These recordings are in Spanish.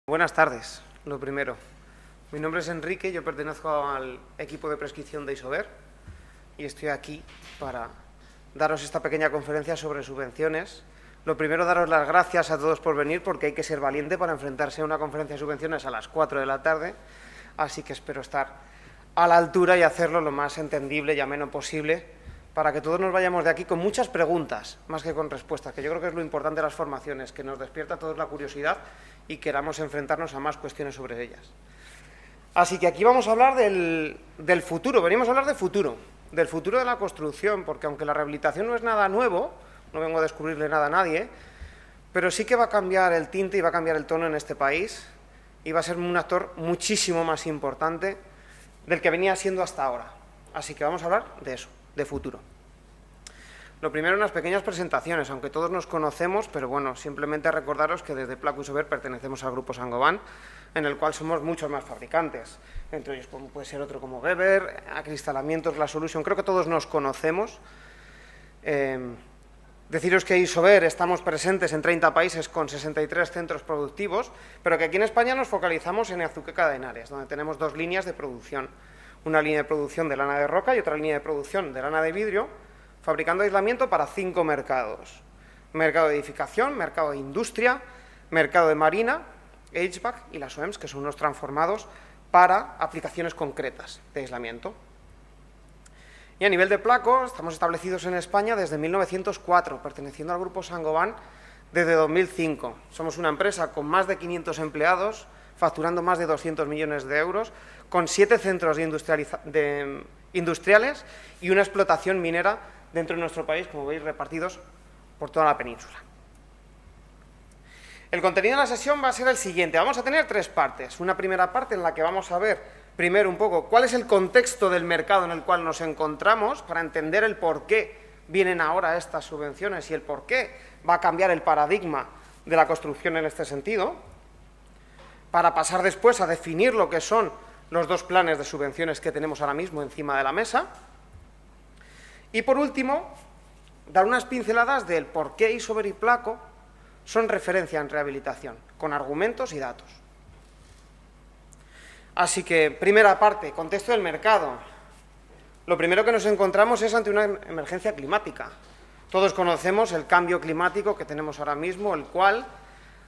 Buenas tardes, lo primero. Mi nombre es Enrique, yo pertenezco al equipo de prescripción de Isover y estoy aquí para daros esta pequeña conferencia sobre subvenciones. Lo primero, daros las gracias a todos por venir, porque hay que ser valiente para enfrentarse a una conferencia de subvenciones a las 4 de la tarde, así que espero estar a la altura y hacerlo lo más entendible y ameno posible, para que todos nos vayamos de aquí con muchas preguntas, más que con respuestas, que yo creo que es lo importante de las formaciones, que nos despierta a todos la curiosidad y queramos enfrentarnos a más cuestiones sobre ellas. Así que aquí vamos a hablar del futuro, venimos a hablar del futuro de la construcción, porque aunque la rehabilitación no es nada nuevo, no vengo a descubrirle nada a nadie, pero sí que va a cambiar el tinte y va a cambiar el tono en este país y va a ser un actor muchísimo más importante del que venía siendo hasta ahora. Así que vamos a hablar de eso, de futuro. Lo primero, unas pequeñas presentaciones, aunque todos nos conocemos, pero bueno, simplemente recordaros que desde Placo Isover pertenecemos al grupo Saint-Gobain, en el cual somos muchos más fabricantes, entre ellos como puede ser otro como Weber, Acristalamientos, Glass Solution, creo que todos nos conocemos. Deciros que Isover estamos presentes en 30 países con 63 centros productivos, pero que aquí en España nos focalizamos en Azuqueca de Henares, donde tenemos dos líneas de producción, una línea de producción de lana de roca y otra línea de producción de lana de vidrio, fabricando aislamiento para 5 mercados: mercado de edificación, mercado de industria, mercado de marina, HVAC y las OEMs, que son unos transformados para aplicaciones concretas de aislamiento. Y a nivel de Placo, estamos establecidos en España desde 1904, perteneciendo al grupo Saint-Gobain desde 2005. Somos una empresa con más de 500 empleados, facturando más de 200 millones de euros, con 7 centros industriales y una explotación minera dentro de nuestro país, como veis, repartidos por toda la península. El contenido de la sesión va a ser el siguiente. Vamos a tener 3 partes. Una primera parte en la que vamos a ver primero un poco cuál es el contexto del mercado en el cual nos encontramos, para entender el por qué vienen ahora estas subvenciones y el por qué va a cambiar el paradigma de la construcción en este sentido, para pasar después a definir lo que son los 2 planes de subvenciones que tenemos ahora mismo encima de la mesa. Y por último, dar unas pinceladas del por qué Isover y Placo son referencia en rehabilitación, con argumentos y datos. Así que, primera parte, contexto del mercado. Lo primero que nos encontramos es ante una emergencia climática. Todos conocemos el cambio climático que tenemos ahora mismo, el cual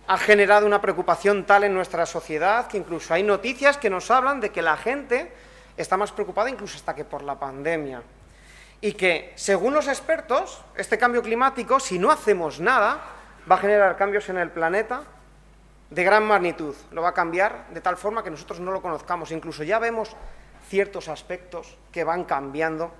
ha generado una preocupación tal en nuestra sociedad que incluso hay noticias que nos hablan de que la gente está más preocupada incluso hasta que por la pandemia. Y que, según los expertos, este cambio climático, si no hacemos nada, va a generar cambios en el planeta de gran magnitud. Lo va a cambiar de tal forma que nosotros no lo conozcamos. Incluso ya vemos ciertos aspectos que van cambiando,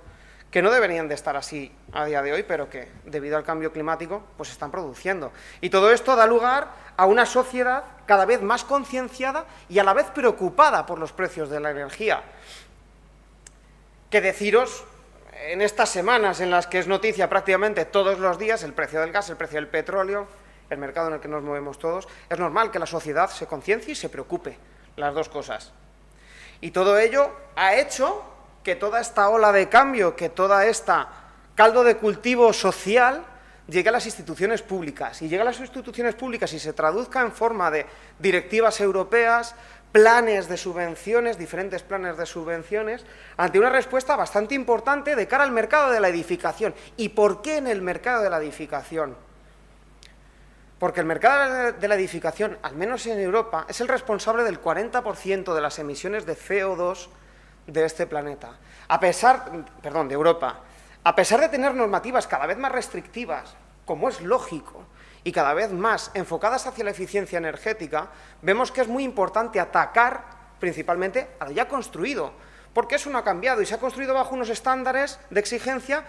que no deberían de estar así a día de hoy, pero que, debido al cambio climático, pues se están produciendo. Y todo esto da lugar a una sociedad cada vez más concienciada y a la vez preocupada por los precios de la energía. Que deciros, en estas semanas en las que es noticia prácticamente todos los días el precio del gas, el precio del petróleo, el mercado en el que nos movemos todos, es normal que la sociedad se conciencie y se preocupe, las 2 cosas. Y todo ello ha hecho que toda esta ola de cambio, que toda esta caldo de cultivo social llegue a las instituciones públicas, y llegue a las instituciones públicas y se traduzca en forma de directivas europeas, planes de subvenciones, diferentes planes de subvenciones, ante una respuesta bastante importante de cara al mercado de la edificación. ¿Y por qué en el mercado de la edificación? Porque el mercado de la edificación, al menos en Europa, es el responsable del 40% de las emisiones de CO2 de este planeta. De Europa. A pesar de tener normativas cada vez más restrictivas, como es lógico, y cada vez más enfocadas hacia la eficiencia energética, vemos que es muy importante atacar principalmente a lo ya construido, porque eso no ha cambiado y se ha construido bajo unos estándares de exigencia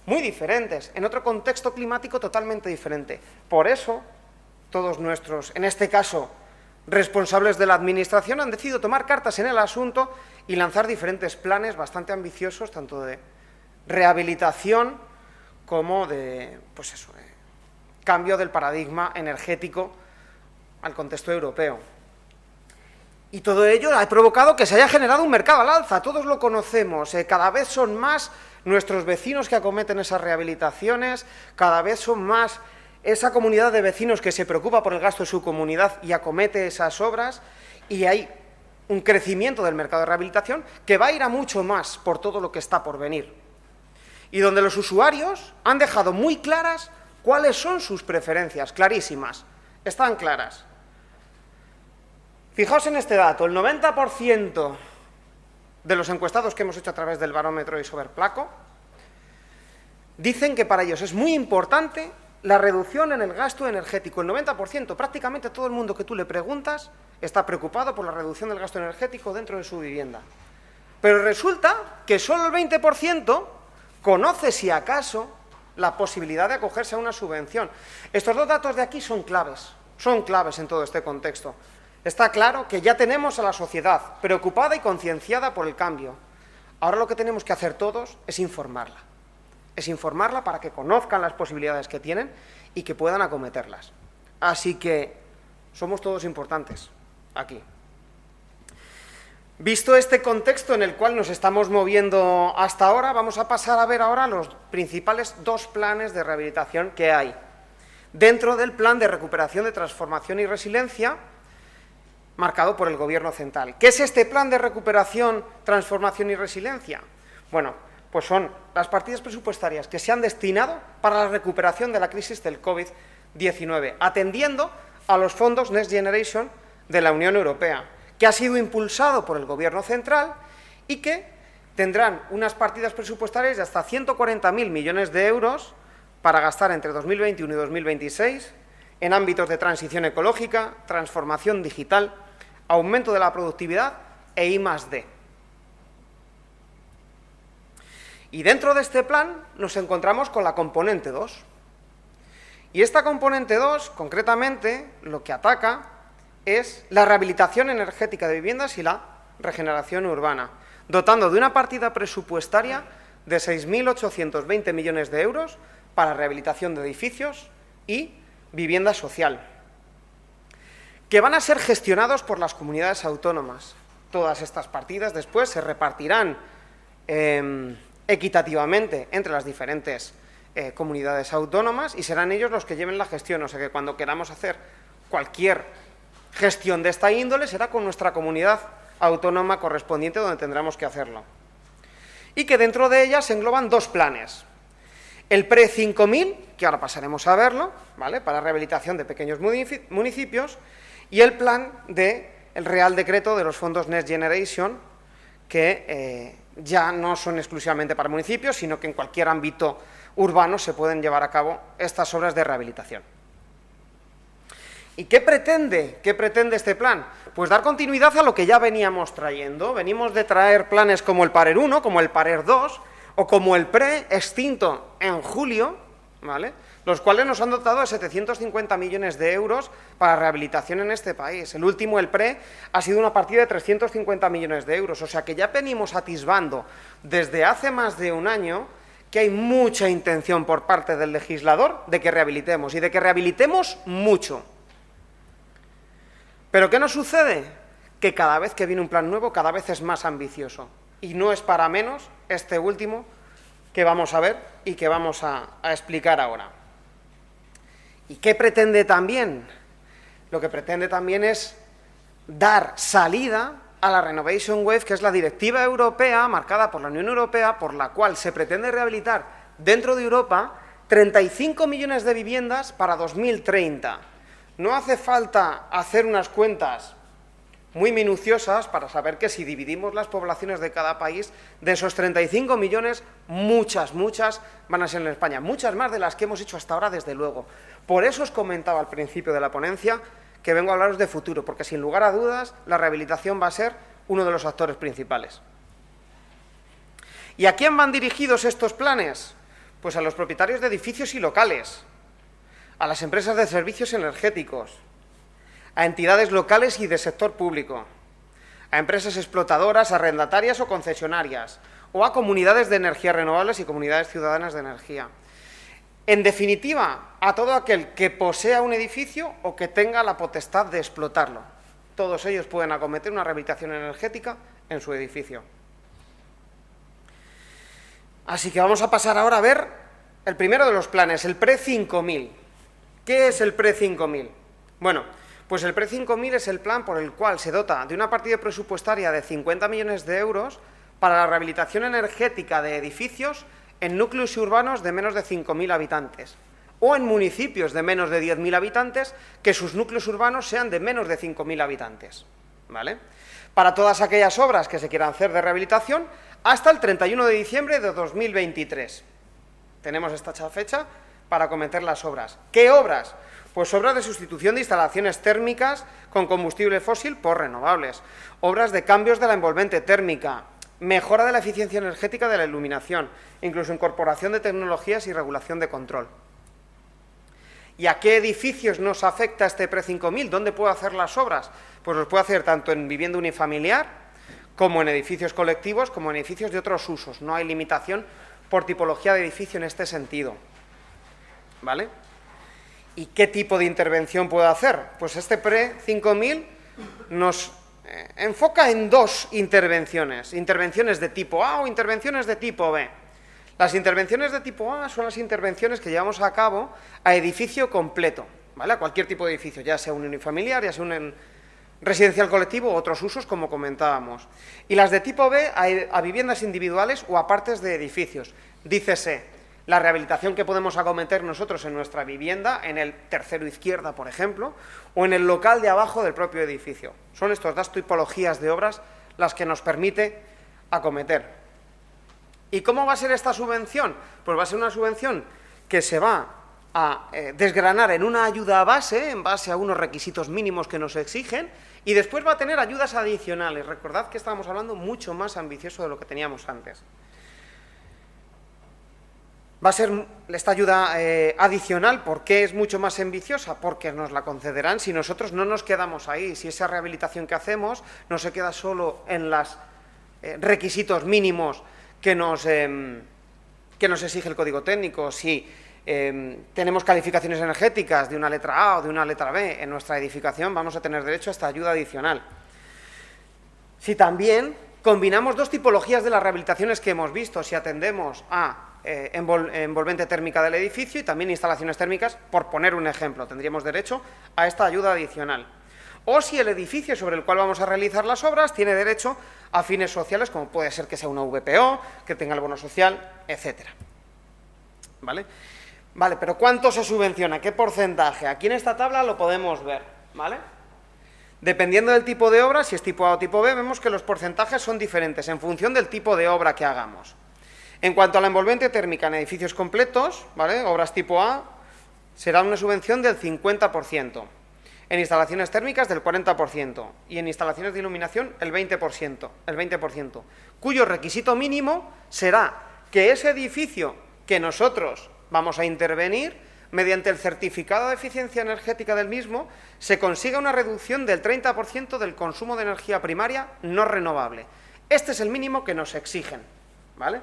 muy diferentes, en otro contexto climático totalmente diferente. Por eso, todos nuestros, en este caso, responsables de la administración, han decidido tomar cartas en el asunto y lanzar diferentes planes bastante ambiciosos, tanto de rehabilitación como de, cambio del paradigma energético al contexto europeo. Y todo ello ha provocado que se haya generado un mercado al alza, todos lo conocemos, cada vez son más nuestros vecinos que acometen esas rehabilitaciones, cada vez son más esa comunidad de vecinos que se preocupa por el gasto de su comunidad y acomete esas obras, y hay un crecimiento del mercado de rehabilitación que va a ir a mucho más por todo lo que está por venir. Y donde los usuarios han dejado muy claras cuáles son sus preferencias, clarísimas, están claras. Fijaos en este dato, el 90% de los encuestados que hemos hecho a través del barómetro Isoberplaco dicen que para ellos es muy importante la reducción en el gasto energético. El 90%, prácticamente todo el mundo que tú le preguntas, está preocupado por la reducción del gasto energético dentro de su vivienda. Pero resulta que solo el 20% conoce, si acaso, la posibilidad de acogerse a una subvención. Estos dos datos de aquí son claves en todo este contexto. Está claro que ya tenemos a la sociedad preocupada y concienciada por el cambio. Ahora lo que tenemos que hacer todos es informarla. Es informarla para que conozcan las posibilidades que tienen y que puedan acometerlas. Así que somos todos importantes aquí. Visto este contexto en el cual nos estamos moviendo hasta ahora, vamos a pasar a ver ahora los principales dos planes de rehabilitación que hay dentro del Plan de Recuperación, de Transformación y Resiliencia marcado por el Gobierno central. ¿Qué es este Plan de Recuperación, Transformación y Resiliencia? Bueno, pues son las partidas presupuestarias que se han destinado para la recuperación de la crisis del COVID-19, atendiendo a los fondos Next Generation de la Unión Europea, que ha sido impulsado por el Gobierno central y que tendrán unas partidas presupuestarias de hasta 140.000 millones de euros para gastar entre 2021 y 2026 en ámbitos de transición ecológica, transformación digital, aumento de la productividad e I+D. Y dentro de este plan nos encontramos con la componente 2. Y esta componente 2, concretamente, lo que ataca es la rehabilitación energética de viviendas y la regeneración urbana, dotando de una partida presupuestaria de 6.820 millones de euros para rehabilitación de edificios y vivienda social, que van a ser gestionados por las comunidades autónomas. Todas estas partidas después se repartirán equitativamente entre las diferentes comunidades autónomas y serán ellos los que lleven la gestión. O sea que cuando queramos hacer cualquier gestión de esta índole será con nuestra comunidad autónoma correspondiente donde tendremos que hacerlo. Y que dentro de ellas se engloban dos planes. El PRE 5000, que ahora pasaremos a verlo, ¿vale?, para rehabilitación de pequeños municipios, y el plan del Real Decreto de los fondos Next Generation, que ya no son exclusivamente para municipios, sino que en cualquier ámbito urbano se pueden llevar a cabo estas obras de rehabilitación. ¿Y qué pretende este plan? Pues dar continuidad a lo que ya veníamos trayendo. Venimos de traer planes como el PARER 1, como el PARER 2, o como el PRE extinto en julio, ¿vale?, los cuales nos han dotado de 750 millones de euros para rehabilitación en este país. El último, el PRE, ha sido una partida de 350 millones de euros, o sea que ya venimos atisbando desde hace más de un año que hay mucha intención por parte del legislador de que rehabilitemos, y de que rehabilitemos mucho. ¿Pero qué nos sucede? Que cada vez que viene un plan nuevo, cada vez es más ambicioso. Y no es para menos este último que vamos a ver y que vamos a explicar ahora. ¿Y qué pretende también? Lo que pretende también es dar salida a la Renovation Wave, que es la directiva europea marcada por la Unión Europea, por la cual se pretende rehabilitar dentro de Europa 35 millones de viviendas para 2030. No hace falta hacer unas cuentas muy minuciosas para saber que si dividimos las poblaciones de cada país, de esos 35 millones, muchas van a ser en España, muchas más de las que hemos hecho hasta ahora, desde luego. Por eso os comentaba al principio de la ponencia que vengo a hablaros de futuro, porque sin lugar a dudas la rehabilitación va a ser uno de los actores principales. ¿Y a quién van dirigidos estos planes? Pues a los propietarios de edificios y locales, a las empresas de servicios energéticos, a entidades locales y de sector público, a empresas explotadoras, arrendatarias o concesionarias, o a comunidades de energías renovables y comunidades ciudadanas de energía. En definitiva, a todo aquel que posea un edificio o que tenga la potestad de explotarlo. Todos ellos pueden acometer una rehabilitación energética en su edificio. Así que vamos a pasar ahora a ver el primero de los planes, el PRE 5000. ¿Qué es el PRE 5000? Bueno, pues el PRE 5000 es el plan por el cual se dota de una partida presupuestaria de 50 millones de euros para la rehabilitación energética de edificios en núcleos urbanos de menos de 5.000 habitantes o en municipios de menos de 10.000 habitantes que sus núcleos urbanos sean de menos de 5.000 habitantes, ¿vale? Para todas aquellas obras que se quieran hacer de rehabilitación hasta el 31 de diciembre de 2023. Tenemos esta fecha para acometer las obras. ¿Qué obras? Pues obras de sustitución de instalaciones térmicas con combustible fósil por renovables, obras de cambios de la envolvente térmica, mejora de la eficiencia energética de la iluminación, incluso incorporación de tecnologías y regulación de control. ¿Y a qué edificios nos afecta este PRE 5000? ¿Dónde puedo hacer las obras? Pues los puedo hacer tanto en vivienda unifamiliar, como en edificios colectivos, como en edificios de otros usos. No hay limitación por tipología de edificio en este sentido, ¿vale? ¿Y qué tipo de intervención puedo hacer? Pues este PRE 5000 nos enfoca en dos intervenciones de tipo A o intervenciones de tipo B. Las intervenciones de tipo A son las intervenciones que llevamos a cabo a edificio completo, ¿vale? A cualquier tipo de edificio, ya sea un unifamiliar, ya sea un residencial colectivo o otros usos, como comentábamos. Y las de tipo B a viviendas individuales o a partes de edificios. Dícese, la rehabilitación que podemos acometer nosotros en nuestra vivienda, en el tercero izquierda, por ejemplo, o en el local de abajo del propio edificio. Son estas dos tipologías de obras las que nos permite acometer. ¿Y cómo va a ser esta subvención? Pues va a ser una subvención que se va a desgranar en una ayuda base, en base a unos requisitos mínimos que nos exigen, y después va a tener ayudas adicionales. Recordad que estábamos hablando mucho más ambicioso de lo que teníamos antes. Va a ser esta ayuda adicional. ¿Por qué es mucho más ambiciosa? Porque nos la concederán si nosotros no nos quedamos ahí, si esa rehabilitación que hacemos no se queda solo en los requisitos mínimos que nos exige el código técnico, si tenemos calificaciones energéticas de una letra A o de una letra B en nuestra edificación, vamos a tener derecho a esta ayuda adicional. Si también combinamos dos tipologías de las rehabilitaciones que hemos visto, si atendemos a envolvente térmica del edificio y también instalaciones térmicas, por poner un ejemplo, tendríamos derecho a esta ayuda adicional. O si el edificio sobre el cual vamos a realizar las obras tiene derecho a fines sociales, como puede ser que sea una VPO, que tenga el bono social, etcétera. ¿Vale? Vale, pero ¿cuánto se subvenciona? ¿Qué porcentaje? Aquí en esta tabla lo podemos ver, ¿vale? Dependiendo del tipo de obra, si es tipo A o tipo B, vemos que los porcentajes son diferentes en función del tipo de obra que hagamos. En cuanto a la envolvente térmica en edificios completos, ¿vale? Obras tipo A, será una subvención del 50%. En instalaciones térmicas del 40% y en instalaciones de iluminación el 20%, cuyo requisito mínimo será que ese edificio que nosotros vamos a intervenir, mediante el certificado de eficiencia energética del mismo, se consiga una reducción del 30% del consumo de energía primaria no renovable. Este es el mínimo que nos exigen, ¿vale?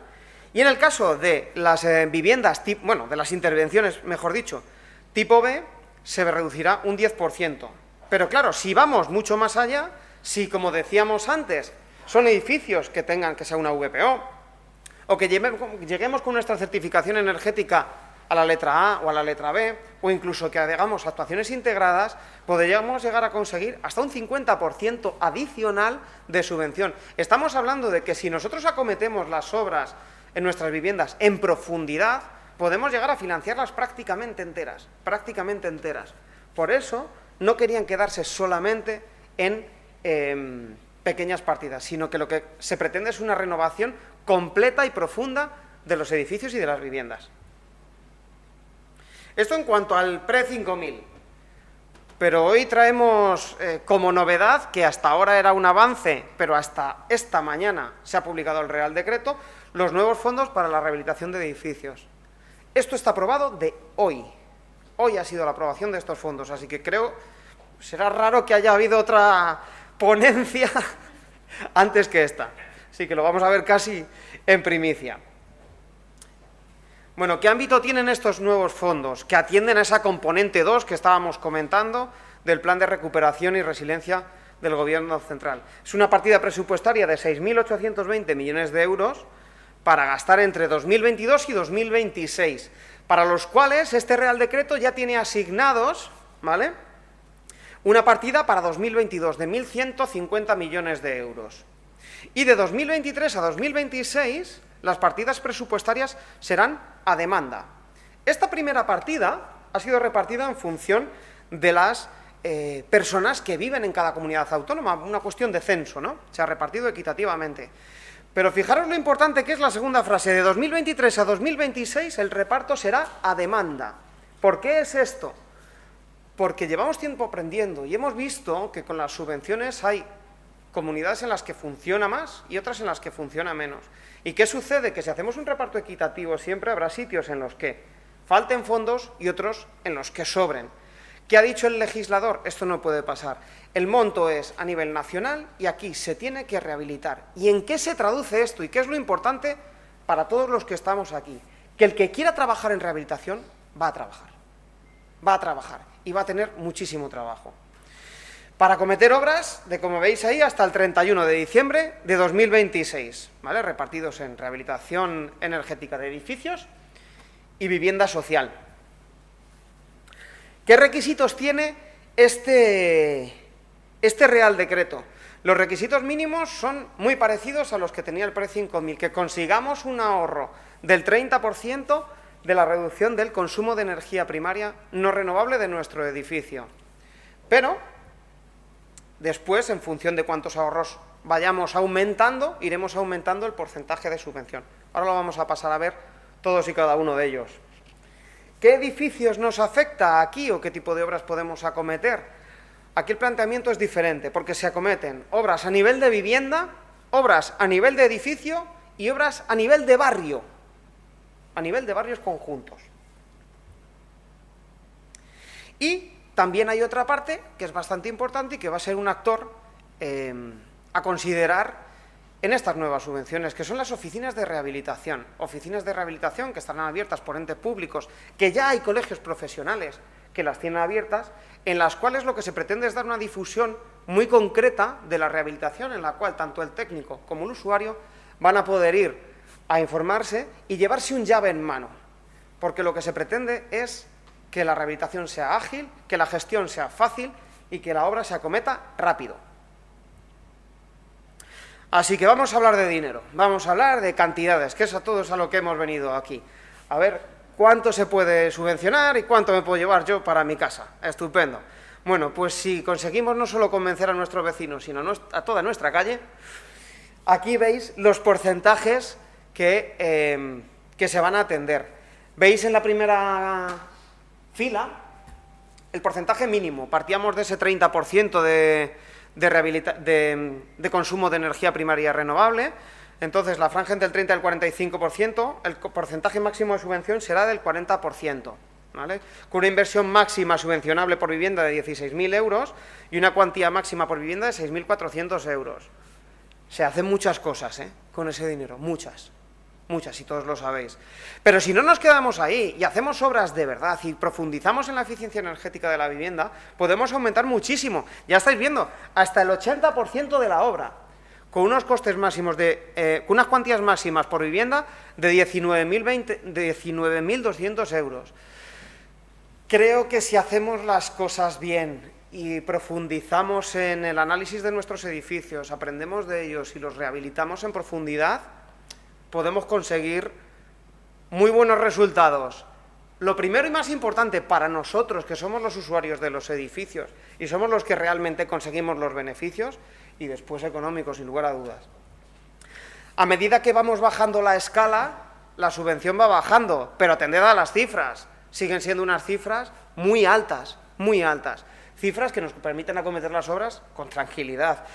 Y en el caso de las viviendas, de las intervenciones, mejor dicho, tipo B, se reducirá un 10%. Pero claro, si vamos mucho más allá, si, como decíamos antes, son edificios que sea una VPO, o que lleguemos con nuestra certificación energética a la letra A o a la letra B, o incluso que hagamos actuaciones integradas, podríamos llegar a conseguir hasta un 50% adicional de subvención. Estamos hablando de que si nosotros acometemos las obras en nuestras viviendas en profundidad, podemos llegar a financiarlas prácticamente enteras. Por eso no querían quedarse solamente en pequeñas partidas, sino que lo que se pretende es una renovación completa y profunda de los edificios y de las viviendas. Esto en cuanto al PRE 5000. Pero hoy traemos como novedad, que hasta ahora era un avance, pero hasta esta mañana se ha publicado el Real Decreto, los nuevos fondos para la rehabilitación de edificios. Esto está aprobado de hoy. Hoy ha sido la aprobación de estos fondos, así que creo, será raro que haya habido otra ponencia antes que esta. Así que lo vamos a ver casi en primicia. Bueno, ¿qué ámbito tienen estos nuevos fondos? Que atienden a esa componente 2 que estábamos comentando del Plan de Recuperación y Resiliencia del Gobierno Central. Es una partida presupuestaria de 6.820 millones de euros para gastar entre 2022 y 2026, para los cuales este Real Decreto ya tiene asignados, ¿vale?, una partida para 2022 de 1.150 millones de euros. Y de 2023 a 2026, las partidas presupuestarias serán a demanda. Esta primera partida ha sido repartida en función de las personas que viven en cada comunidad autónoma, una cuestión de censo, ¿no? Se ha repartido equitativamente. Pero fijaros lo importante que es la segunda frase, de 2023 a 2026 el reparto será a demanda. ¿Por qué es esto? Porque llevamos tiempo aprendiendo y hemos visto que con las subvenciones hay comunidades en las que funciona más y otras en las que funciona menos. ¿Y qué sucede? Que si hacemos un reparto equitativo siempre habrá sitios en los que falten fondos y otros en los que sobren. ¿Qué ha dicho el legislador? Esto no puede pasar. El monto es a nivel nacional y aquí se tiene que rehabilitar. ¿Y en qué se traduce esto? ¿Y qué es lo importante para todos los que estamos aquí? Que el que quiera trabajar en rehabilitación va a trabajar. Va a trabajar y va a tener muchísimo trabajo. Para acometer obras de, como veis ahí, hasta el 31 de diciembre de 2026, ¿vale?, repartidos en rehabilitación energética de edificios y vivienda social. ¿Qué requisitos tiene este Real Decreto? Los requisitos mínimos son muy parecidos a los que tenía el PRE 5000, que consigamos un ahorro del 30% de la reducción del consumo de energía primaria no renovable de nuestro edificio. Pero después, en función de cuántos ahorros vayamos aumentando, iremos aumentando el porcentaje de subvención. Ahora lo vamos a pasar a ver todos y cada uno de ellos. ¿Qué edificios nos afecta aquí o qué tipo de obras podemos acometer? Aquí el planteamiento es diferente, porque se acometen obras a nivel de vivienda, obras a nivel de edificio y obras a nivel de barrio, a nivel de barrios conjuntos. Y también hay otra parte que es bastante importante y que va a ser un actor a considerar en estas nuevas subvenciones, que son las oficinas de rehabilitación. Oficinas de rehabilitación que estarán abiertas por entes públicos, que ya hay colegios profesionales que las tienen abiertas, en las cuales lo que se pretende es dar una difusión muy concreta de la rehabilitación, en la cual tanto el técnico como el usuario van a poder ir a informarse y llevarse un llave en mano, porque lo que se pretende es que la rehabilitación sea ágil, que la gestión sea fácil y que la obra se acometa rápido. Así que vamos a hablar de dinero, vamos a hablar de cantidades, que es a todos a lo que hemos venido aquí. A ver cuánto se puede subvencionar y cuánto me puedo llevar yo para mi casa. Estupendo. Bueno, pues si conseguimos no solo convencer a nuestros vecinos, sino a toda nuestra calle, aquí veis los porcentajes que se van a atender. Veis en la primera fila el porcentaje mínimo. Partíamos de ese 30% de consumo de energía primaria renovable. Entonces, la franja entre el 30 y el 45%, el porcentaje máximo de subvención será del 40%, ¿vale? Con una inversión máxima subvencionable por vivienda de 16.000 euros y una cuantía máxima por vivienda de 6.400 euros. Se hacen muchas cosas, con ese dinero, muchas, y todos lo sabéis. Pero si no nos quedamos ahí y hacemos obras de verdad y profundizamos en la eficiencia energética de la vivienda, podemos aumentar muchísimo. Ya estáis viendo, hasta el 80% de la obra, con unos costes máximos con unas cuantías máximas por vivienda de 19.200 euros. Creo que si hacemos las cosas bien y profundizamos en el análisis de nuestros edificios, aprendemos de ellos y los rehabilitamos en profundidad, podemos conseguir muy buenos resultados. Lo primero y más importante para nosotros, que somos los usuarios de los edificios y somos los que realmente conseguimos los beneficios, y después económicos, sin lugar a dudas. A medida que vamos bajando la escala, la subvención va bajando, pero atended a las cifras. Siguen siendo unas cifras muy altas, cifras que nos permiten acometer las obras con tranquilidad.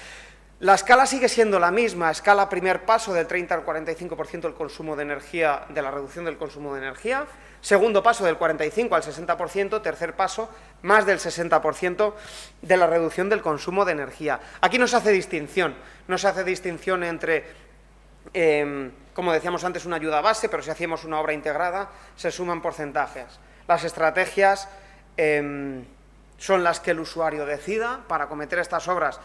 La escala sigue siendo la misma, escala primer paso del 30 al 45% del consumo de energía, de la reducción del consumo de energía, segundo paso del 45 al 60%, tercer paso más del 60% de la reducción del consumo de energía. Aquí no se hace distinción entre, como decíamos antes, una ayuda base, pero si hacemos una obra integrada, se suman porcentajes. Las estrategias son las que el usuario decida para acometer estas obras,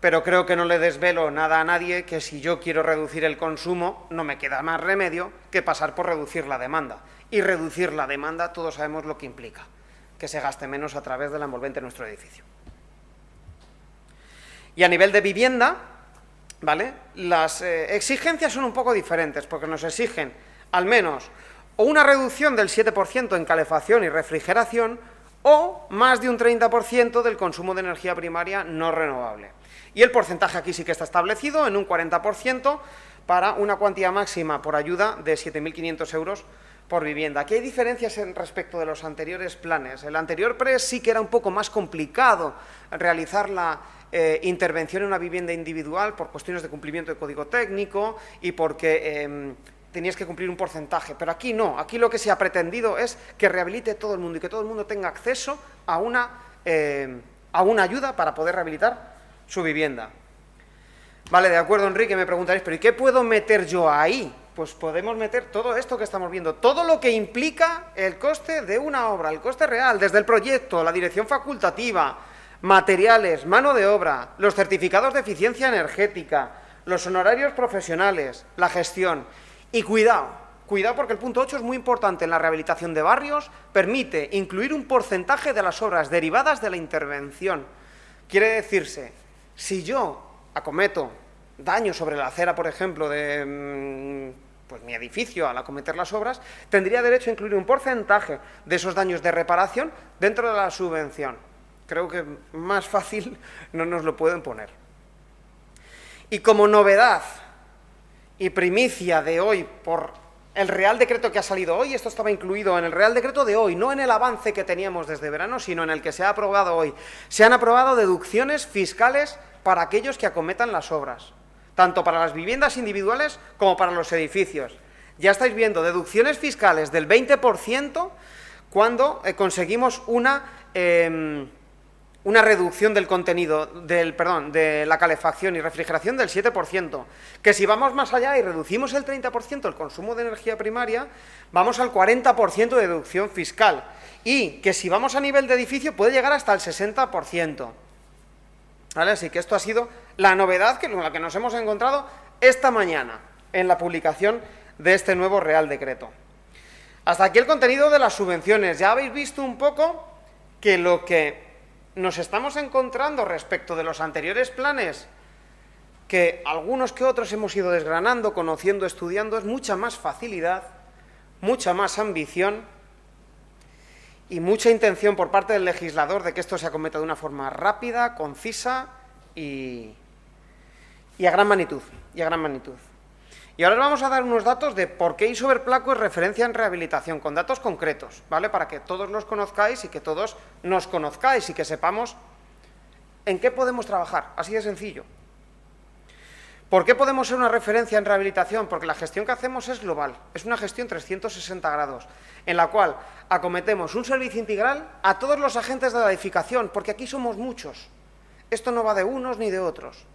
pero creo que no le desvelo nada a nadie que si yo quiero reducir el consumo, no me queda más remedio que pasar por reducir la demanda. Y reducir la demanda, todos sabemos lo que implica, que se gaste menos a través de la envolvente en nuestro edificio. Y a nivel de vivienda, ¿vale?, las exigencias son un poco diferentes, porque nos exigen al menos o una reducción del 7% en calefacción y refrigeración, o más de un 30% del consumo de energía primaria no renovable. Y el porcentaje aquí sí que está establecido en un 40% para una cuantía máxima por ayuda de 7.500 euros por vivienda. Aquí hay diferencias respecto de los anteriores planes. El anterior PRE sí que era un poco más complicado realizar la intervención en una vivienda individual por cuestiones de cumplimiento de código técnico y porque tenías que cumplir un porcentaje, pero aquí no, aquí lo que se ha pretendido es que rehabilite todo el mundo y que todo el mundo tenga acceso a una ayuda para poder rehabilitar su vivienda. Vale, de acuerdo, Enrique, me preguntaréis, pero ¿y qué puedo meter yo ahí? Pues podemos meter todo esto que estamos viendo, todo lo que implica el coste de una obra, el coste real, desde el proyecto, la dirección facultativa, materiales, mano de obra, los certificados de eficiencia energética, los honorarios profesionales, la gestión. Y cuidado porque el punto 8 es muy importante en la rehabilitación de barrios, permite incluir un porcentaje de las obras derivadas de la intervención. Quiere decirse, si yo acometo daño sobre la acera, por ejemplo, de pues, mi edificio al acometer las obras, tendría derecho a incluir un porcentaje de esos daños de reparación dentro de la subvención. Creo que más fácil no nos lo pueden poner. Y como novedad y primicia de hoy por el Real Decreto que ha salido hoy, esto estaba incluido en el Real Decreto de hoy, no en el avance que teníamos desde verano, sino en el que se ha aprobado hoy. Se han aprobado deducciones fiscales para aquellos que acometan las obras, tanto para las viviendas individuales como para los edificios. Ya estáis viendo deducciones fiscales del 20% cuando conseguimos una reducción del contenido, de la calefacción y refrigeración del 7%, que si vamos más allá y reducimos el 30% el consumo de energía primaria, vamos al 40% de deducción fiscal, y que si vamos a nivel de edificio puede llegar hasta el 60%. ¿Vale? Así que esto ha sido la novedad con la que nos hemos encontrado esta mañana en la publicación de este nuevo Real Decreto. Hasta aquí el contenido de las subvenciones. Ya habéis visto un poco que lo que nos estamos encontrando respecto de los anteriores planes, que algunos que otros hemos ido desgranando, conociendo, estudiando, es mucha más facilidad, mucha más ambición y mucha intención por parte del legislador de que esto se acometa de una forma rápida, concisa y a gran magnitud. Y ahora os vamos a dar unos datos de por qué Isoberplaco es referencia en rehabilitación, con datos concretos, ¿vale? Para que todos los conozcáis y que todos nos conozcáis y que sepamos en qué podemos trabajar, así de sencillo. ¿Por qué podemos ser una referencia en rehabilitación? Porque la gestión que hacemos es global, es una gestión 360 grados, en la cual acometemos un servicio integral a todos los agentes de la edificación, porque aquí somos muchos. Esto no va de unos ni de otros.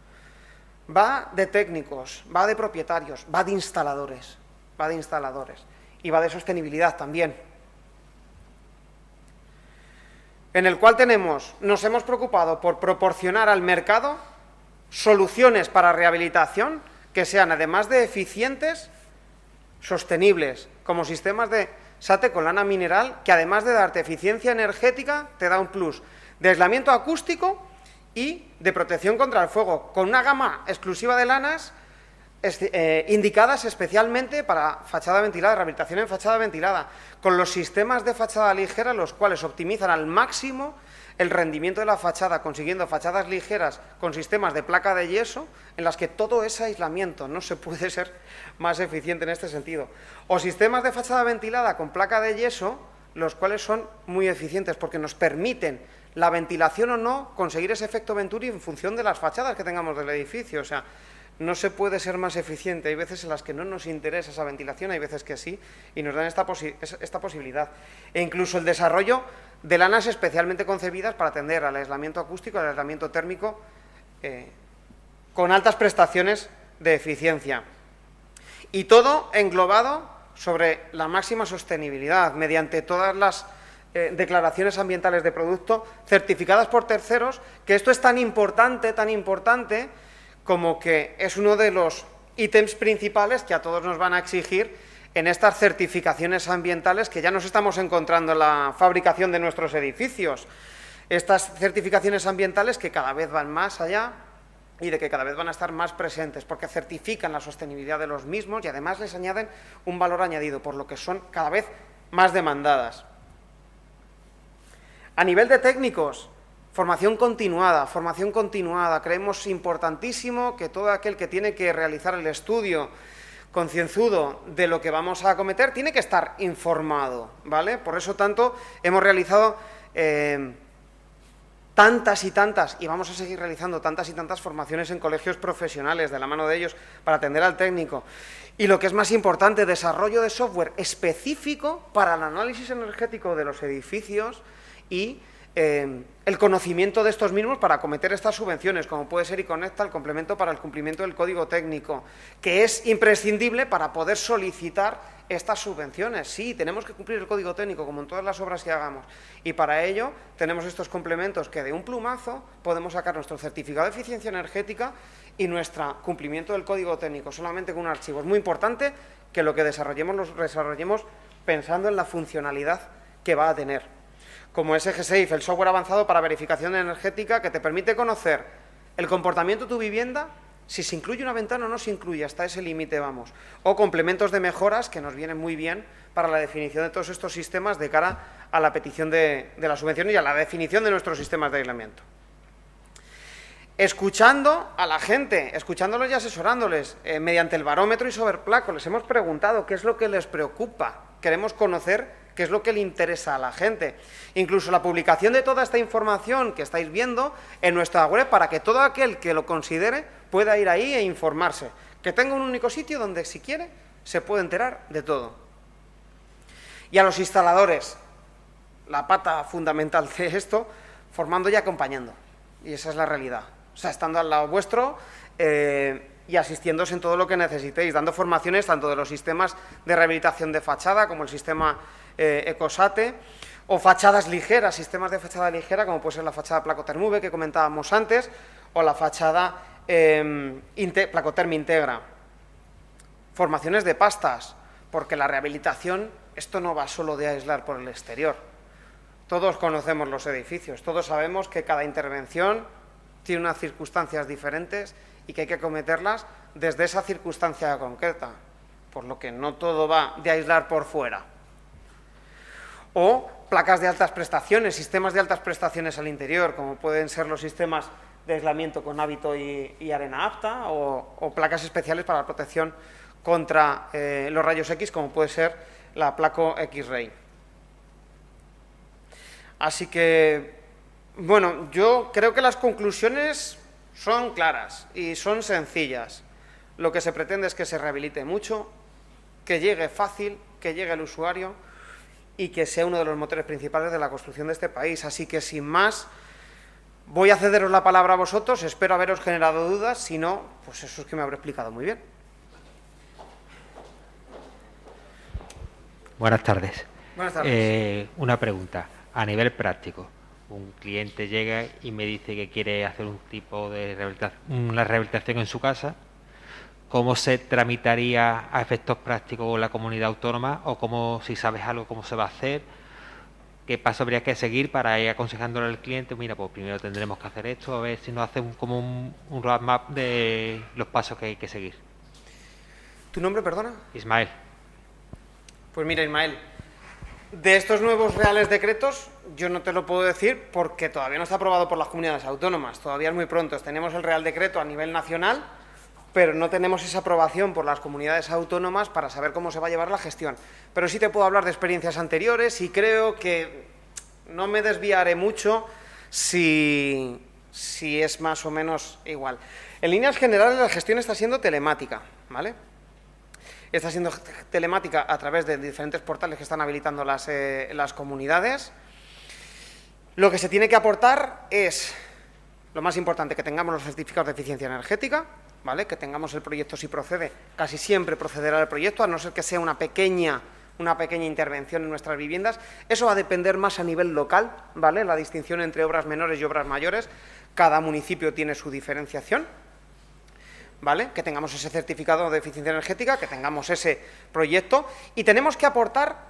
Va de técnicos, va de propietarios, va de instaladores y va de sostenibilidad también. En el cual nos hemos preocupado por proporcionar al mercado soluciones para rehabilitación que sean, además de eficientes, sostenibles, como sistemas de SATE con lana mineral, que además de darte eficiencia energética, te da un plus de aislamiento acústico y de protección contra el fuego, con una gama exclusiva de lanas indicadas especialmente para fachada ventilada, rehabilitación en fachada ventilada, con los sistemas de fachada ligera, los cuales optimizan al máximo el rendimiento de la fachada, consiguiendo fachadas ligeras con sistemas de placa de yeso, en las que todo es aislamiento, no se puede ser más eficiente en este sentido. O sistemas de fachada ventilada con placa de yeso, los cuales son muy eficientes porque nos permiten la ventilación o no, conseguir ese efecto Venturi en función de las fachadas que tengamos del edificio. O sea, no se puede ser más eficiente. Hay veces en las que no nos interesa esa ventilación, hay veces que sí, y nos dan esta posibilidad. E incluso el desarrollo de lanas especialmente concebidas para atender al aislamiento acústico, al aislamiento térmico, con altas prestaciones de eficiencia. Y todo englobado sobre la máxima sostenibilidad, mediante todas las declaraciones ambientales de producto certificadas por terceros, que esto es tan importante como que es uno de los ítems principales que a todos nos van a exigir en estas certificaciones ambientales que ya nos estamos encontrando en la fabricación de nuestros edificios. Estas certificaciones ambientales que cada vez van más allá y de que cada vez van a estar más presentes, porque certifican la sostenibilidad de los mismos y además les añaden un valor añadido, por lo que son cada vez más demandadas. A nivel de técnicos, formación continuada. Creemos importantísimo que todo aquel que tiene que realizar el estudio concienzudo de lo que vamos a acometer tiene que estar informado, ¿vale? Por eso tanto hemos realizado tantas y tantas, y vamos a seguir realizando tantas y tantas formaciones en colegios profesionales de la mano de ellos para atender al técnico. Y lo que es más importante, desarrollo de software específico para el análisis energético de los edificios y el conocimiento de estos mismos para acometer estas subvenciones, como puede ser iConecta, el complemento para el cumplimiento del código técnico, que es imprescindible para poder solicitar estas subvenciones. Sí, tenemos que cumplir el código técnico, como en todas las obras que hagamos, y para ello tenemos estos complementos que de un plumazo podemos sacar nuestro certificado de eficiencia energética y nuestro cumplimiento del código técnico, solamente con un archivo. Es muy importante que lo que desarrollemos lo desarrollemos pensando en la funcionalidad que va a tener. Como es EGSAFE, el software avanzado para verificación energética que te permite conocer el comportamiento de tu vivienda, si se incluye una ventana o no se incluye, hasta ese límite vamos. O complementos de mejoras que nos vienen muy bien para la definición de todos estos sistemas de cara a la petición de la subvención y a la definición de nuestros sistemas de aislamiento. Escuchando a la gente, escuchándolos y asesorándoles mediante el barómetro y Soberplaco, les hemos preguntado qué es lo que les preocupa, queremos conocer qué es lo que le interesa a la gente. Incluso la publicación de toda esta información que estáis viendo en nuestra web para que todo aquel que lo considere pueda ir ahí e informarse. Que tenga un único sitio donde, si quiere, se puede enterar de todo. Y a los instaladores, la pata fundamental de esto, formando y acompañando. Y esa es la realidad. O sea, estando al lado vuestro y asistiéndose en todo lo que necesitéis, dando formaciones tanto de los sistemas de rehabilitación de fachada como el sistema Ecosate, o fachadas ligeras, sistemas de fachada ligera, como puede ser la fachada Placoterm-V que comentábamos antes, o la fachada Placoterm Integra. Formaciones de pastas, porque la rehabilitación, esto no va solo de aislar por el exterior. Todos conocemos los edificios, todos sabemos que cada intervención tiene unas circunstancias diferentes y que hay que acometerlas desde esa circunstancia concreta, por lo que no todo va de aislar por fuera. O placas de altas prestaciones, sistemas de altas prestaciones al interior, como pueden ser los sistemas de aislamiento con hábito y arena apta, o placas especiales para la protección contra los rayos X, como puede ser la Placo X-Ray. Así que, bueno, yo creo que las conclusiones son claras y son sencillas. Lo que se pretende es que se rehabilite mucho, que llegue fácil, que llegue al usuario y que sea uno de los motores principales de la construcción de este país. Así que, sin más, voy a cederos la palabra a vosotros, espero haberos generado dudas, si no, pues eso es que me habré explicado muy bien. Buenas tardes. Buenas tardes. Una pregunta, a nivel práctico. Un cliente llega y me dice que quiere hacer un tipo de una rehabilitación en su casa. ¿Cómo se tramitaría a efectos prácticos con la comunidad autónoma? O cómo, si sabes algo, cómo se va a hacer. ¿Qué paso habría que seguir para ir aconsejándole al cliente? Mira, pues primero tendremos que hacer esto, a ver si nos hace como un roadmap de los pasos que hay que seguir. ¿Tu nombre, perdona? Ismael. Pues mira, Ismael, de estos nuevos reales decretos yo no te lo puedo decir porque todavía no está aprobado por las comunidades autónomas, todavía es muy pronto. Tenemos el real decreto a nivel nacional, pero no tenemos esa aprobación por las comunidades autónomas para saber cómo se va a llevar la gestión. Pero sí te puedo hablar de experiencias anteriores y creo que no me desviaré mucho si es más o menos igual. En líneas generales la gestión está siendo telemática, ¿vale? Está siendo telemática a través de diferentes portales que están habilitando las comunidades. Lo que se tiene que aportar es, lo más importante, que tengamos los certificados de eficiencia energética, ¿vale? Que tengamos el proyecto si procede, casi siempre procederá el proyecto, a no ser que sea una pequeña una pequeña intervención en nuestras viviendas. Eso va a depender más a nivel local, ¿vale? La distinción entre obras menores y obras mayores. Cada municipio tiene su diferenciación, ¿vale? Que tengamos ese certificado de eficiencia energética, que tengamos ese proyecto y tenemos que aportar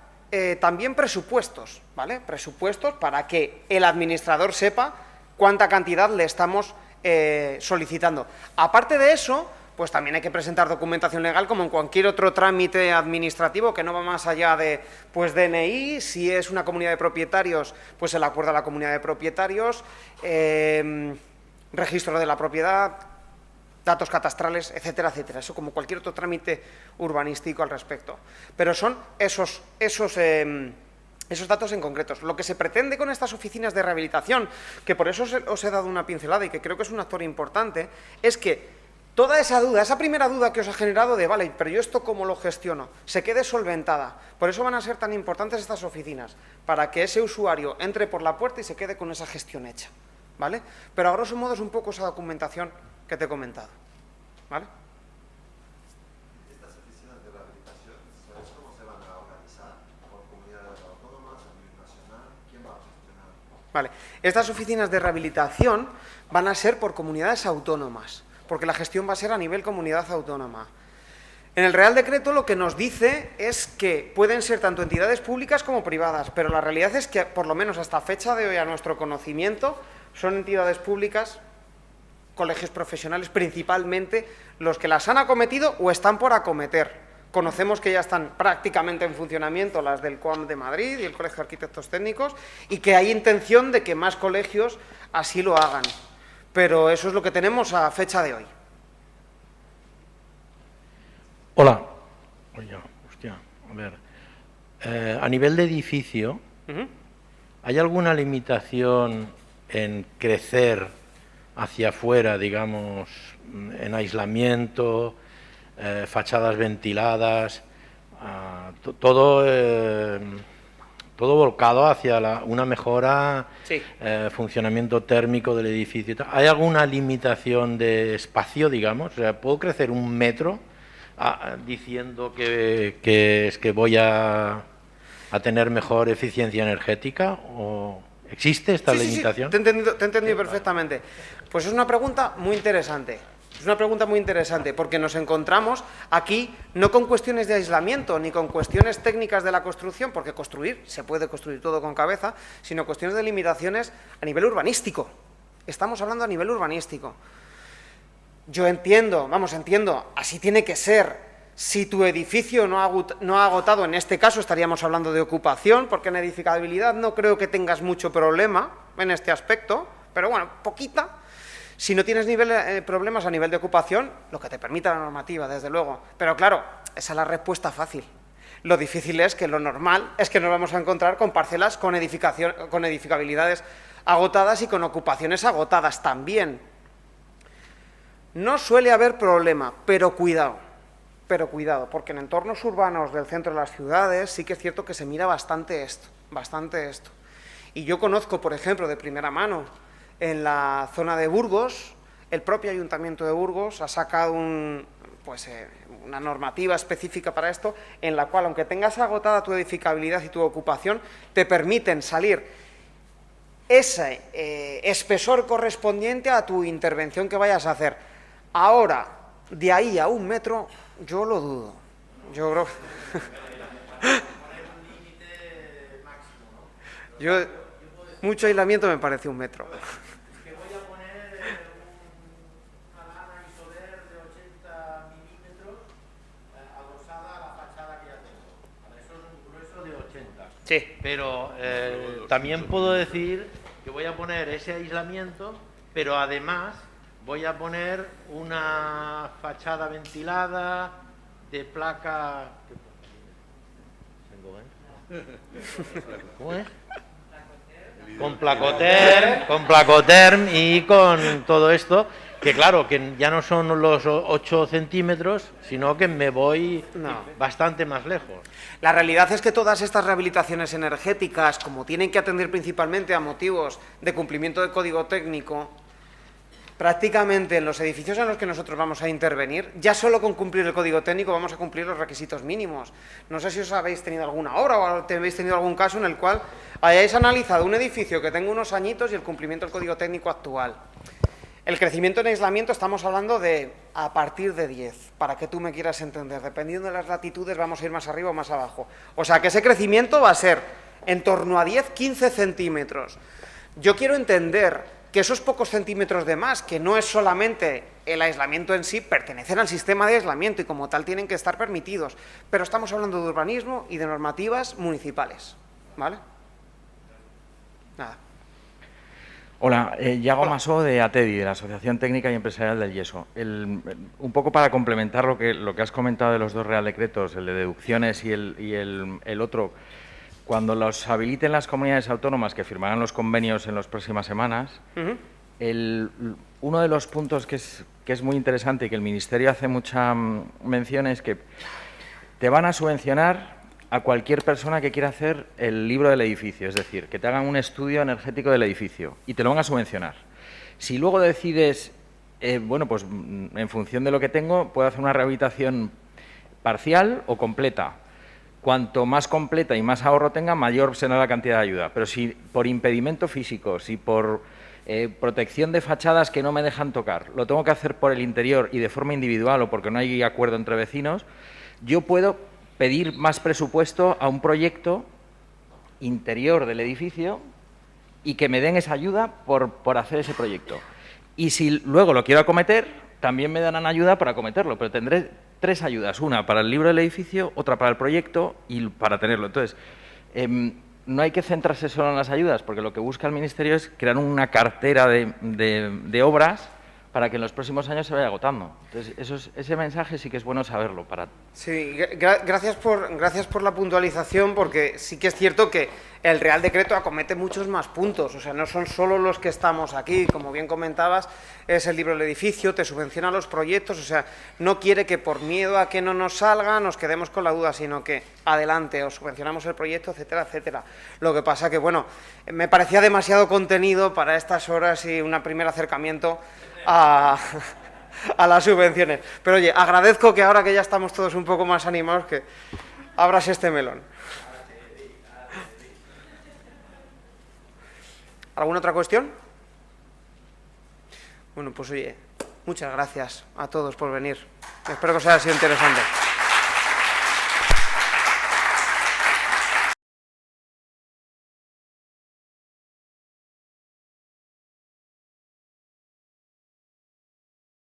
también presupuestos, ¿vale? Presupuestos para que el administrador sepa cuánta cantidad le estamos solicitando. Aparte de eso, pues también hay que presentar documentación legal como en cualquier otro trámite administrativo que no va más allá de, pues, DNI, si es una comunidad de propietarios, pues el acuerdo a la comunidad de propietarios, registro de la propiedad, datos catastrales, etcétera, etcétera. Eso como cualquier otro trámite urbanístico al respecto. Pero son esos datos en concretos. Lo que se pretende con estas oficinas de rehabilitación, que por eso os he dado una pincelada y que creo que es un actor importante, es que toda esa duda, esa primera duda que os ha generado de, vale, pero yo esto cómo lo gestiono, se quede solventada. Por eso van a ser tan importantes estas oficinas, para que ese usuario entre por la puerta y se quede con esa gestión hecha, ¿vale? Pero a grosso modo es un poco esa documentación que te he comentado, ¿vale? Estas oficinas de rehabilitación, ¿sabes cómo se van a organizar? ¿Por comunidades autónomas, a nivel nacional? ¿Quién va a gestionar? Vale, estas oficinas de rehabilitación van a ser por comunidades autónomas, porque la gestión va a ser a nivel comunidad autónoma. En el Real Decreto lo que nos dice es que pueden ser tanto entidades públicas como privadas, pero la realidad es que, por lo menos hasta fecha de hoy, a nuestro conocimiento, son entidades públicas, colegios profesionales, principalmente los que las han acometido o están por acometer. Conocemos que ya están prácticamente en funcionamiento las del COAM de Madrid y el Colegio de Arquitectos Técnicos y que hay intención de que más colegios así lo hagan. Pero eso es lo que tenemos a fecha de hoy. Hola. Oye, hostia, a ver. A nivel de edificio, ¿hay alguna limitación en crecer hacia afuera, digamos, en aislamiento, fachadas ventiladas, todo volcado hacia una mejora, Sí. Funcionamiento térmico del edificio? ¿Hay alguna limitación de espacio, digamos? O sea, ¿puedo crecer 1 metro diciendo que es que voy a tener mejor eficiencia energética? ¿O existe esta limitación? Sí, te he entendido perfectamente. Pues es una pregunta muy interesante. Es una pregunta muy interesante porque nos encontramos aquí no con cuestiones de aislamiento ni con cuestiones técnicas de la construcción, porque construir, se puede construir todo con cabeza, sino cuestiones de limitaciones a nivel urbanístico. Estamos hablando a nivel urbanístico. Yo entiendo, así tiene que ser. Si tu edificio no ha agotado, en este caso estaríamos hablando de ocupación, porque en edificabilidad no creo que tengas mucho problema en este aspecto, pero bueno, poquita. Si no tienes problemas a nivel de ocupación, lo que te permita la normativa, desde luego. Pero claro, esa es la respuesta fácil. Lo difícil es que lo normal es que nos vamos a encontrar con parcelas con edificabilidades agotadas y con ocupaciones agotadas también. No suele haber problema, pero cuidado, porque en entornos urbanos del centro de las ciudades sí que es cierto que se mira bastante esto. Y yo conozco, por ejemplo, de primera mano, en la zona de Burgos, el propio Ayuntamiento de Burgos ha sacado una normativa específica para esto, en la cual, aunque tengas agotada tu edificabilidad y tu ocupación, te permiten salir ese espesor correspondiente a tu intervención que vayas a hacer. Ahora, de ahí a 1 metro, yo lo dudo. Yo creo... mucho aislamiento me parece 1 metro. Que voy a poner una lana isover de 80 milímetros adosada a la fachada que ya tengo. Para eso es un grueso de 80. Sí. Pero también puedo decir que voy a poner ese aislamiento, pero además voy a poner una fachada ventilada de placa... ¿Cómo es? Con placoterm y con todo esto, que claro, que ya no son los 8 centímetros, sino que me voy bastante más lejos. La realidad es que todas estas rehabilitaciones energéticas, como tienen que atender principalmente a motivos de cumplimiento de código técnico, prácticamente en los edificios en los que nosotros vamos a intervenir, ya solo con cumplir el código técnico vamos a cumplir los requisitos mínimos. No sé si os habéis tenido alguna obra o habéis tenido algún caso en el cual hayáis analizado un edificio que tenga unos añitos y el cumplimiento del código técnico actual. El crecimiento en aislamiento estamos hablando de a partir de 10, para que tú me quieras entender. Dependiendo de las latitudes vamos a ir más arriba o más abajo. O sea que ese crecimiento va a ser en torno a 10-15 centímetros. Yo quiero entender que esos pocos centímetros de más, que no es solamente el aislamiento en sí, pertenecen al sistema de aislamiento y como tal tienen que estar permitidos. Pero estamos hablando de urbanismo y de normativas municipales. ¿Vale? Nada. Hola, Yago Masó de ATEDI, de la Asociación Técnica y Empresarial del Yeso. Un poco para complementar lo que has comentado de los dos Real Decretos, el de deducciones y el otro, cuando los habiliten las comunidades autónomas que firmarán los convenios en las próximas semanas, uno de los puntos que es muy interesante y que el Ministerio hace mucha mención es que te van a subvencionar a cualquier persona que quiera hacer el libro del edificio, es decir, que te hagan un estudio energético del edificio y te lo van a subvencionar. Si luego decides, bueno, pues en función de lo que tengo, puedo hacer una rehabilitación parcial o completa. Cuanto más completa y más ahorro tenga, mayor será la cantidad de ayuda. Pero si por impedimento físico, si por protección de fachadas que no me dejan tocar, lo tengo que hacer por el interior y de forma individual o porque no hay acuerdo entre vecinos, yo puedo pedir más presupuesto a un proyecto interior del edificio y que me den esa ayuda por hacer ese proyecto. Y si luego lo quiero acometer, también me darán ayuda para acometerlo, pero tendré 3 ayudas, una para el libro del edificio, otra para el proyecto y para tenerlo. Entonces, no hay que centrarse solo en las ayudas, porque lo que busca el Ministerio es crear una cartera de obras para que en los próximos años se vaya agotando. Entonces, ese mensaje sí que es bueno saberlo. Sí, gracias por la puntualización, porque sí que es cierto que el Real Decreto acomete muchos más puntos, o sea, no son solo los que estamos aquí, como bien comentabas, es el libro del edificio, te subvenciona los proyectos, o sea, no quiere que por miedo a que no nos salga nos quedemos con la duda, sino que adelante, os subvencionamos el proyecto, etcétera, etcétera. Lo que pasa que, bueno, me parecía demasiado contenido para estas horas y un primer acercamiento a las subvenciones. Pero oye, agradezco que ahora que ya estamos todos un poco más animados, que abras este melón. ¿Alguna otra cuestión? Bueno, pues oye, muchas gracias a todos por venir. Espero que os haya sido interesante.